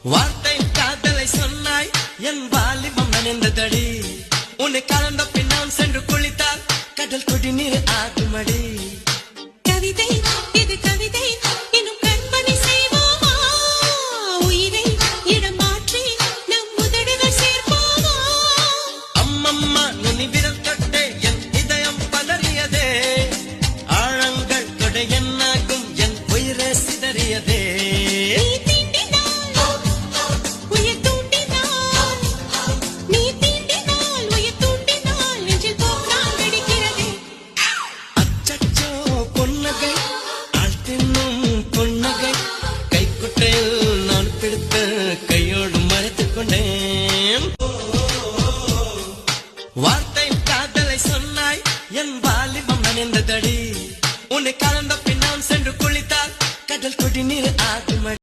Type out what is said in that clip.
வார்த்தை காதலை சொன்னாய் என் வாலிபம் நனைந்ததடி உன்னை கலந்த பின்னால் சென்று குளித்தால் கடல் குடிநீர் ஆகுமடி கவிதை இது கவிதை இன்னும் கற்பனை செய்வோமா உயிரை இடம் மாற்றி நம் உதடுகள் சேர்ப்போமா அம்மம்மா நுனி விரல் தொட்டே என் இதயம் பதறியதே ஆழங்கள் தொட என்னாகும் என் உயிரே சிதறியதே கையோடு மறைத்துக் கொண்டேன் வார்த்தை காதலை சொன்னாய் என் வாலிபம் நனைந்ததடி உன்னை கலந்த பின்னால் சென்று குளித்தால் கடல் குடிநீர் ஆகுமடி